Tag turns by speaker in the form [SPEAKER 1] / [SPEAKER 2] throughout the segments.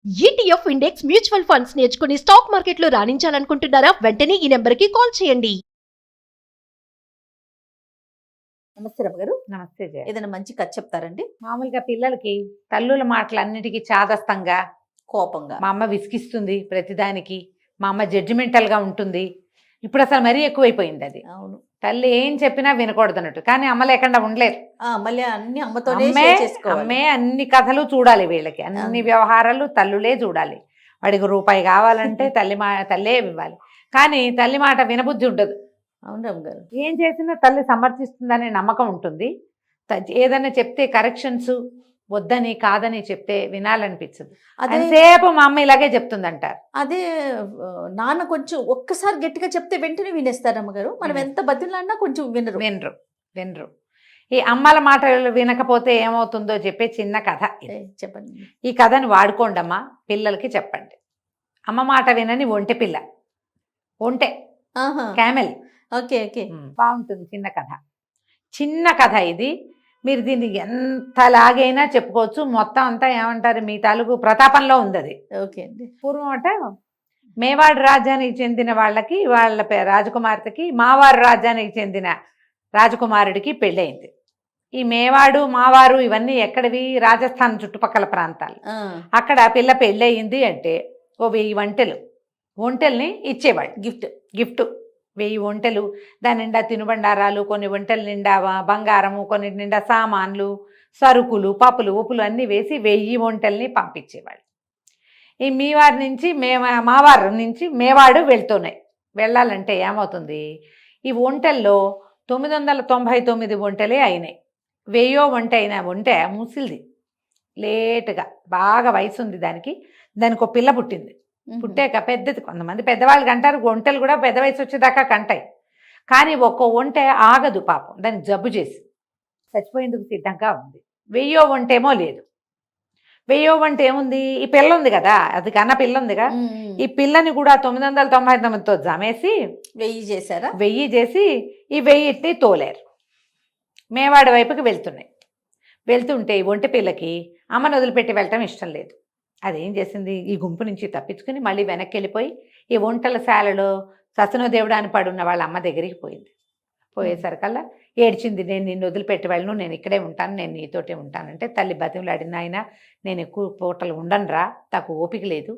[SPEAKER 1] ETF index mutual funds నేర్చుకుని stock మార్కెట్లో రాణించాలనుకుంటున్నారా? వెంటనే ఈ నెంబర్కి కాల్ చేయండి.
[SPEAKER 2] నమస్తే రమ్మ గారు.
[SPEAKER 3] నమస్తే జయ.
[SPEAKER 2] ఏదైనా మంచి కథ చెప్తారండి?
[SPEAKER 3] మామూలుగా పిల్లలకి తల్లుల మాటలన్నిటికీ చాదస్తంగా
[SPEAKER 2] కోపంగా.
[SPEAKER 3] మా అమ్మ విసిగిస్తుంది ప్రతిదానికి, మా అమ్మ జడ్జిమెంటల్ గా ఉంటుంది. ఇప్పుడు అసలు మరీ ఎక్కువైపోయింది అది.
[SPEAKER 2] అవును.
[SPEAKER 3] తల్లి ఏం చెప్పినా వినకూడదు అన్నట్టు. కానీ అమ్మ లేకుండా ఉండలేరు.
[SPEAKER 2] మళ్ళీ అన్ని అమ్మతోనే
[SPEAKER 3] అమ్మే
[SPEAKER 2] షేర్ చేసుకోవాలి.
[SPEAKER 3] అమ్మే అన్ని కథలు చూడాలి, వీళ్ళకి అన్ని వ్యవహారాలు తల్లులే చూడాలి. వాడికి రూపాయి కావాలంటే తల్లే ఇవ్వాలి. కానీ తల్లి మాట వినబుద్ధి ఉండదు.
[SPEAKER 2] అవును రమ్మ గారు.
[SPEAKER 3] ఏం చేసినా తల్లి సమర్థిస్తుందనే నమ్మకం ఉంటుంది. ఏదైనా చెప్తే కరెక్షన్స్ వద్దని కాదని చెప్తే వినాలనిపించదు. అదేసేపు మా అమ్మ ఇలాగే చెప్తుందంటారు.
[SPEAKER 2] అదే నాన్న కొంచెం ఒక్కసారి గట్టిగా చెప్తే వెంటనే వినేస్తారు అమ్మగారు. మనం ఎంత బతిలాడినా కొంచెం వినరు.
[SPEAKER 3] వినరు. ఈ అమ్మల మాటలు వినకపోతే ఏమవుతుందో చెప్పే చిన్న కథ ఇది.
[SPEAKER 2] చెప్పండి.
[SPEAKER 3] ఈ కథని వాడుకోండమ్మా, పిల్లలకి చెప్పండి. అమ్మ మాట వినని ఒంటె పిల్ల, ఒంటె క్యామెల్.
[SPEAKER 2] Okay okay.
[SPEAKER 3] బాగుంటుంది చిన్న కథ ఇది. మీరు దీన్ని ఎంతలాగైనా చెప్పుకోవచ్చు. మొత్తం అంతా ఏమంటారు, మీ తాలూకు ప్రతాపంలో ఉంది అది.
[SPEAKER 2] ఓకే అండి.
[SPEAKER 3] పూర్వం అట మేవాడు రాజ్యానికి చెందిన వాళ్ళకి, వాళ్ళ రాజకుమార్తెకి మావారు రాజ్యానికి చెందిన రాజకుమారుడికి పెళ్ళయింది. ఈ మేవాడు మావారు ఇవన్నీ ఎక్కడివి? రాజస్థాన్ చుట్టుపక్కల ప్రాంతాలు. అక్కడ పిల్ల పెళ్ళయింది అంటే ఓ 1000 ఒంటెల్ని ఇచ్చేవాళ్ళు గిఫ్ట్ 1000 ఒంటెలు. దాని నిండా తినుబండారాలు, కొన్ని ఒంటెల నిండా బంగారము, కొన్ని నిండా సామాన్లు, సరుకులు, పప్పులు ఉప్పులు అన్నీ వేసి 1000 ఒంటెల్ని పంపించేవాళ్ళు. ఈ మీవారి నుంచి మావారు నుంచి మేవాడు వెళ్ళాలంటే ఏమవుతుంది, ఈ ఒంటెల్లో 999 ఒంటెలే అయినాయి. 1000వ ఒంటె అయిన ఒంటె ముసిలిది, లేటుగా బాగా వయసు ఉంది దానికి ఒక పిల్ల పుట్టింది. పుట్టాక పెద్దది, కొంతమంది పెద్దవాళ్ళు కంటారు, ఒంటెలు కూడా పెద్ద వయసు వచ్చేదాకా కంటాయి. కానీ ఒక్కో ఒంటె ఆగదు పాపం, దానికి జబ్బు చేసి చచ్చిపోయేందుకు సిద్ధంగా ఉంది. 1000వ ఒంటేమో లేదు. 1000వ ఒంటె ఏముంది, ఈ పిల్ల ఉంది కదా, అది కన్నా పిల్ల ఉందిగా, ఈ పిల్లని కూడా 999తో జమేసి
[SPEAKER 2] 1000 చేశారా?
[SPEAKER 3] 1000 చేసి ఈ 1000ని తోలేరు. మేవాడి వైపుకి వెళ్తుంటే ఈ ఒంటె పిల్లకి అమ్మను వదిలిపెట్టి వెళ్ళటం ఇష్టం లేదు. అదేం చేసింది, ఈ గుంపు నుంచి తప్పించుకుని మళ్ళీ వెనక్కి వెళ్ళిపోయి ఈ ఒంటల శాలలో ససనోదేవుడు అని పడున్న వాళ్ళ అమ్మ దగ్గరికి పోయింది. పోయేసరికల్లా ఏడ్చింది, నేను నిన్ను వదిలిపెట్టి వెళ్ళను, నేను ఇక్కడే ఉంటాను, నేను నీతోటే ఉంటానంటే తల్లి బతిమలాడింది, ఆయన నేను ఎక్కువ పూటలు ఉండనురా, నాకు ఓపిక లేదు,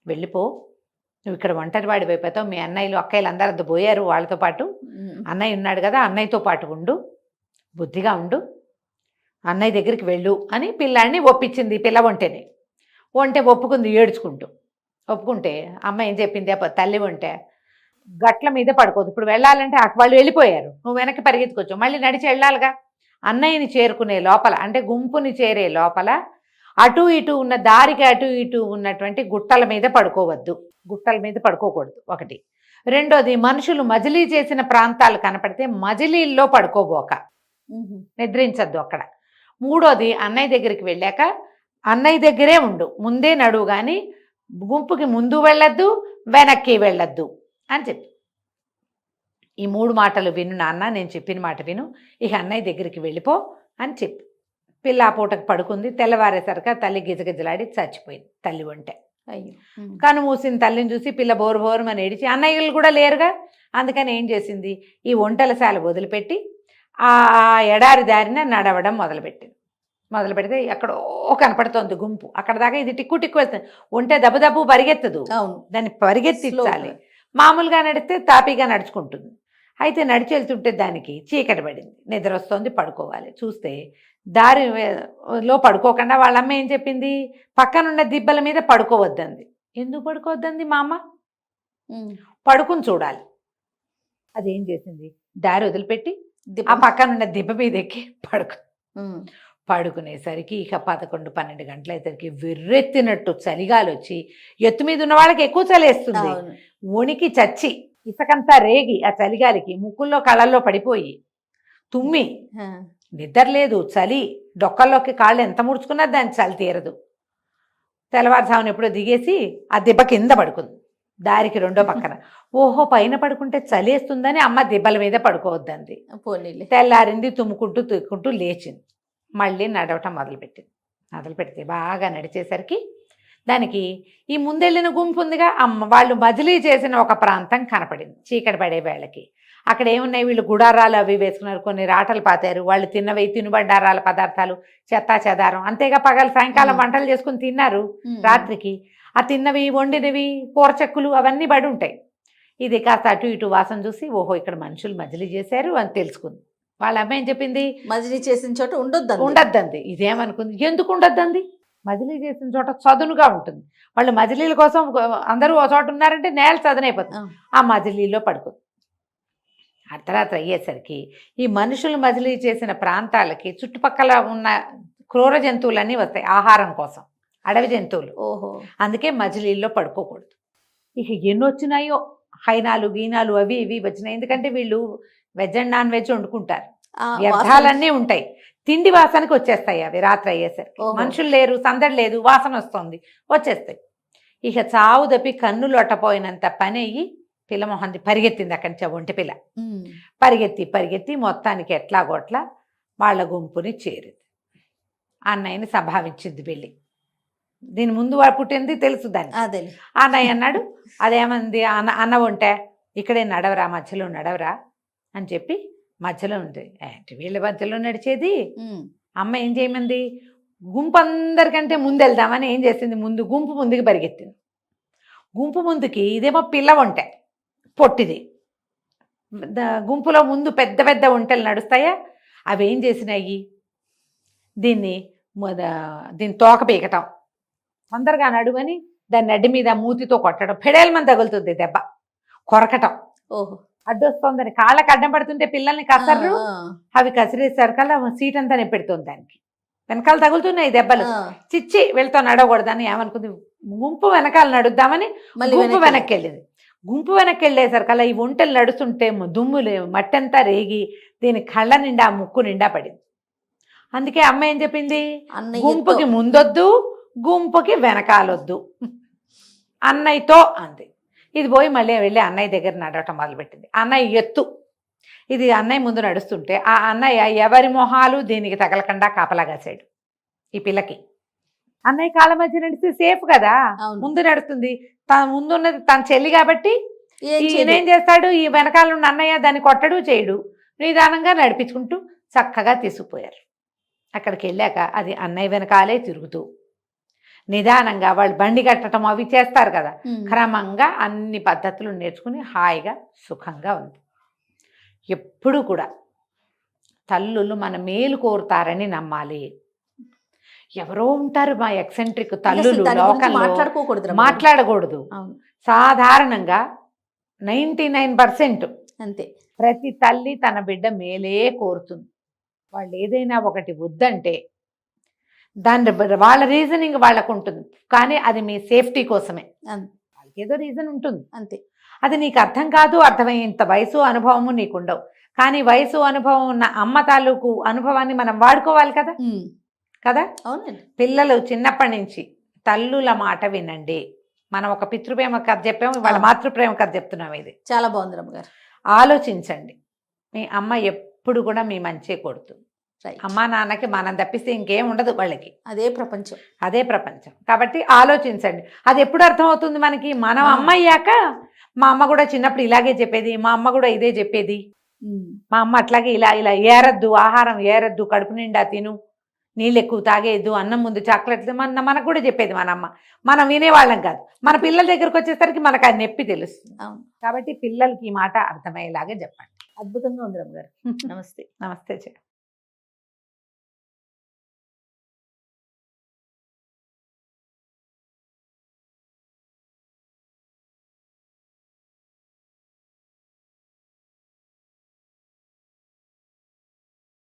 [SPEAKER 3] వెళ్ళిపో, నువ్వు ఇక్కడ ఒంటరి వాడి అయిపోతావు, మీ అన్నయ్యలు అక్కయ్యలు అందరూ అంత పోయారు, వాళ్ళతో పాటు అన్నయ్య ఉన్నాడు కదా, అన్నయ్యతో పాటు ఉండు, బుద్ధిగా ఉండు, అన్నయ్య దగ్గరికి వెళ్ళు అని పిల్లాడిని ఒప్పించింది. పిల్ల ఒంటె ఒప్పుకుంది ఏడ్చుకుంటూ. ఒప్పుకుంటే అమ్మ ఏం చెప్పింది, తల్లి ఒంటె గట్ల మీద పడుకోదు, ఇప్పుడు వెళ్ళాలంటే వాళ్ళు వెళ్ళిపోయారు, నువ్వు వెనక్కి పరిగెత్తుకోవచ్చు, మళ్ళీ నడిచి వెళ్ళాలిగా. అన్నయ్యని చేరుకునే లోపల, అంటే గుంపుని చేరే లోపల అటు ఇటు ఉన్న దారికి అటు ఇటు ఉన్నటువంటి గుట్టల మీద పడుకోవద్దు, గుట్టల మీద పడుకోకూడదు ఒకటి. రెండోది, మనుషులు మజిలీ చేసిన ప్రాంతాలు కనపడితే మజిలీల్లో పడుకోబోక, నిద్రించద్దు అక్కడ. మూడోది, అన్నయ్య దగ్గరికి వెళ్ళాక అన్నయ్య దగ్గరే ఉండు, ముందే నడువు, కానీ గుంపుకి ముందు వెళ్ళొద్దు, వెనక్కి వెళ్ళొద్దు అని చెప్పి. ఈ 3 మాటలు విను నాన్న, నేను చెప్పిన మాట విను, ఇక అన్నయ్య దగ్గరికి వెళ్ళిపో అని చెప్పి పిల్ల ఆ పూటకు పడుకుంది. తెల్లవారేసరికి తల్లి గిజగిజలాడి చచ్చిపోయింది. తల్లి ఒంటె కను మూసిన తల్లిని చూసి పిల్ల బోరుమని ఏడిచి, అన్నయ్యలు కూడా లేరుగా, అందుకని ఏం చేసింది, ఈ ఒంటెల శాల వదిలిపెట్టి ఆ ఎడారి దారిన నడవడం మొదలుపెడితే ఎక్కడో కనపడుతోంది గుంపు. అక్కడ దాకా ఇది టిక్కు వెళ్తుంది. ఒంటె దబ్బు పరిగెత్తదు, దాన్ని పరిగెత్తించాలి. మామూలుగా నడిస్తే తాపీగా నడుచుకుంటుంది. అయితే నడిచి వెళ్తుంటే దానికి చీకటి పడింది, నిద్ర వస్తుంది, పడుకోవాలి. చూస్తే దారిలో పడుకోకుండా వాళ్ళమ్మ ఏం చెప్పింది, పక్కనున్న దిబ్బల మీద పడుకోవద్దంది. ఎందుకు పడుకోవద్దంది మా అమ్మ, పడుకుని చూడాలి. అదేం చేసింది, దారి వదిలిపెట్టి ఆ పక్కనున్న దిబ్బ మీద ఎక్కి పడుకునేసరికి ఇక 11-12 గంటల అయ్యేసరికి వెర్రెత్తినట్టు చలిగాలి వచ్చి, ఎత్తు మీద ఉన్న వాళ్ళకి ఎక్కువ చలేస్తుంది, వణికి చచ్చి ఇసకంతా రేగి ఆ చలిగాలికి ముక్కుల్లో కళ్ళల్లో పడిపోయి తుమ్మి, నిద్ర లేదు, చలి, డొక్కల్లోకి కాళ్ళు ఎంత ముడుచుకున్నా దాని చలి తీరదు. తెల్లవారుజామున ఎప్పుడో దిగేసి ఆ దిబ్బ కింద పడుకుంది, దారికి రెండో పక్కన. ఓహో, పైన పడుకుంటే చలేస్తుందని అమ్మ దిబ్బల మీద పడుకోవద్దంది. తెల్లారింది, తుమ్ముకుంటూ లేచింది, మళ్ళీ నడవటం మొదలుపెట్టింది. బాగా నడిచేసరికి దానికి ఈ ముందెళ్ళిన గుంపు ఉందిగా, వాళ్ళు బదిలీ చేసిన ఒక ప్రాంతం కనపడింది చీకటి పడే వేళకి. అక్కడ ఏమున్నాయి, వీళ్ళు గుడారాలు అవి వేసుకున్నారు, కొన్ని రాటలు పాతారు, వాళ్ళు తిన్నవి తినుబండారాల పదార్థాలు, చెత్తా చెదారం, అంతేగా పగలు సాయంకాలం వంటలు చేసుకుని తిన్నారు రాత్రికి. ఆ తిన్నవి వండినవి కూరచెక్కులు అవన్నీ పడి ఉంటాయి. ఇది కాస్త అటు ఇటు వాసన చూసి ఓహో ఇక్కడ మనుషులు మజిలీ చేశారు అని తెలుసుకుంది. వాళ్ళ అమ్మాయి ఏం చెప్పింది,
[SPEAKER 2] మజిలీ చేసిన చోట
[SPEAKER 3] ఉండొద్దంది. ఇదేమనుకుంది, ఎందుకు ఉండొద్దంది, మజిలీ చేసిన చోట చదునుగా ఉంటుంది. వాళ్ళు మజిలీల కోసం అందరూ ఒక చోట ఉన్నారంటే నేల చదునైపోతుంది. ఆ మజిలీలో పడుకుంది. అర్ధరాత్రి అయ్యేసరికి ఈ మనుషులు మజిలీ చేసిన ప్రాంతాలకి చుట్టుపక్కల ఉన్న క్రూర జంతువులన్నీ వస్తాయి ఆహారం కోసం, అడవి జంతువులు.
[SPEAKER 2] ఓహో, అందుకే
[SPEAKER 3] మజిలీల్లో పడుకోకూడదు. ఇక ఎన్ని వచ్చినాయో, హైనాలు గీనాలు అవి ఇవి వచ్చినాయి. ఎందుకంటే వీళ్ళు వెజ్ అండ్ నాన్ వెజ్ వండుకుంటారు, వ్యర్థాలన్నీ ఉంటాయి. తిండి వాసనకి వచ్చేస్తాయి అవి రాత్రి అయ్యేసరికి. మనుషులు లేరు, సందడి లేదు, వాసన వస్తుంది, వచ్చేస్తాయి. ఇక చావు దప్పి కన్నులు అట్టపోయినంత పని అయ్యి పిల్లమోహంది పరిగెత్తింది అక్కడి నుంచి. ఒంటి పిల్ల పరిగెత్తి మొత్తానికి ఎట్లాగోట్లా వాళ్ళ గుంపుని చేరింది. అన్నయ్యని సంభావించింది వెళ్ళి. దీని ముందు వాడు పుట్టింది తెలుసు దాన్ని. అన్నయ్య అన్నాడు, అదేమంది అన్న ఉంటే ఇక్కడే నడవరా, మధ్యలో నడవరా అని చెప్పి మధ్యలో ఉంది. వీళ్ళ మధ్యలో నడిచేది. అమ్మ ఏం చేయమంది, గుంపు అందరికంటే ముందు వెళ్దామని ఏం చేసింది, గుంపు ముందుకి పరిగెత్తింది. గుంపు ముందుకి ఇదేమో పిల్ల వంట పొట్టిది. గుంపులో ముందు పెద్ద పెద్ద ఒంటెలు నడుస్తాయా, అవి ఏం చేసినాయి, దీన్ని తోక పీకటం, తొందరగా నడువని దాన్ని అడ్డి మీద మూతితో కొట్టడం, పెడేలమని తగులుతుంది దెబ్బ, కొరకటం. ఓహో, అడ్డొస్తుందని కాళ్ళకి అడ్డం పడుతుంటే పిల్లల్ని కసర్రు, అవి కసిరేసరికల్లా సీట్ అంతా నిప్పెడుతుంది దానికి. వెనకాల తగులుతున్నాయి దెబ్బలు. చిచ్చి వీళ్ళతో నడవకూడదని ఏమనుకుంది, గుంపు వెనకాల నడుద్దామని గుంపు వెనక్కి వెళ్ళింది. గుంపు వెనక్కి వెళ్ళేసరికల్లా ఈ ఒంటెలు నడుస్తుంటే దుమ్ములు మట్టంతా రేగి దీని కళ్ళ నిండా ముక్కు నిండా పడింది. అందుకే అమ్మ ఏం చెప్పింది, గుంపుకి ముందొద్దు, గుంపుకి వెనకాలొద్దు, అన్నయ్యతో అంది. ఇది పోయి మళ్ళీ వెళ్ళి అన్నయ్య దగ్గర నడవటం మొదలుపెట్టింది. అన్నయ్య ఎత్తు, ఇది అన్నయ్య ముందు నడుస్తుంటే ఆ అన్నయ్య ఎవరి మొహాలు దీనికి తగలకుండా కాపలా కాసాడు ఈ పిల్లకి. అన్నయ్య కాళ్ళ మధ్య నడిస్తే సేఫ్ కదా, ముందు నడుస్తుంది, తన ముందున్నది తన చెల్లి కాబట్టి ఈయనేం చేస్తాడు, ఈ వెనకాల ఉన్న అన్నయ్య దాన్ని కొట్టడు చేయడు, నిదానంగా నడిపించుకుంటూ చక్కగా తీసుకుపోయారు. అక్కడికి వెళ్ళాక అది అన్నయ్య వెనకాలే తిరుగుతూ నిదానంగా వాళ్ళు బండి కట్టడం అవి చేస్తారు కదా, క్రమంగా అన్ని పద్ధతులు నేర్చుకుని హాయిగా సుఖంగా ఉంది. ఎప్పుడు కూడా తల్లులు మన మేలు కోరుతారని నమ్మాలి. ఎవరో ఉంటారు మా ఎక్సెంట్రిక్ తల్లులు, మాట్లాడకూడదు. సాధారణంగా 99%
[SPEAKER 2] అంతే,
[SPEAKER 3] ప్రతి తల్లి తన బిడ్డ మేలే కోరుతుంది. వాళ్ళు ఏదైనా ఒకటి వద్దంటే దాని వాళ్ళ రీజనింగ్ వాళ్ళకు ఉంటుంది, కానీ అది మీ సేఫ్టీ కోసమే. వాళ్ళకి ఏదో రీజన్ ఉంటుంది
[SPEAKER 2] అంతే.
[SPEAKER 3] అది నీకు అర్థం కాదు, అర్థమయ్యేంత వయసు అనుభవము నీకుండవు. కానీ వయసు అనుభవం ఉన్న అమ్మ తాలూకు అనుభవాన్ని మనం వాడుకోవాలి కదా కదా.
[SPEAKER 2] అవునండి.
[SPEAKER 3] పిల్లలు చిన్నప్పటి నుంచి తల్లుల మాట వినండి. మనం ఒక పితృప్రేమ కథ చెప్పాము, వాళ్ళ మాతృప్రేమ కథ చెప్తున్నాం. ఇది
[SPEAKER 2] చాలా బాగుంది రమ్మగారు.
[SPEAKER 3] ఆలోచించండి, మీ అమ్మ ఎప్పుడు కూడా మీ మంచి కొడుతుంది. అమ్మా నాన్నకి మనం తప్పిస్తే ఇంకేం ఉండదు వాళ్ళకి,
[SPEAKER 2] అదే ప్రపంచం. కాబట్టి ఆలోచించండి. అది ఎప్పుడు అర్థమవుతుంది మనకి, మనం అమ్మ అయ్యాక. మా అమ్మ కూడా చిన్నప్పుడు ఇలాగే చెప్పేది, మా అమ్మ కూడా ఇదే చెప్పేది. మా అమ్మ అట్లాగే ఇలా ఏరద్దు, ఆహారం ఏరద్దు, కడుపు నిండా తిను, నీళ్ళు ఎక్కువ తాగేద్దు, అన్నం ముందు చాక్లెట్లు, మనకు కూడా చెప్పేది మన అమ్మ. మనం వినేవాళ్ళం కాదు. మన పిల్లల దగ్గరకు వచ్చేసరికి మనకు ఆ నొప్పి తెలుస్తుంది. కాబట్టి పిల్లలకి ఈ మాట అర్థమయ్యేలాగా చెప్పండి. అద్భుతంగా ఉంది రమ్మ గారు. నమస్తే.
[SPEAKER 3] నమస్తే.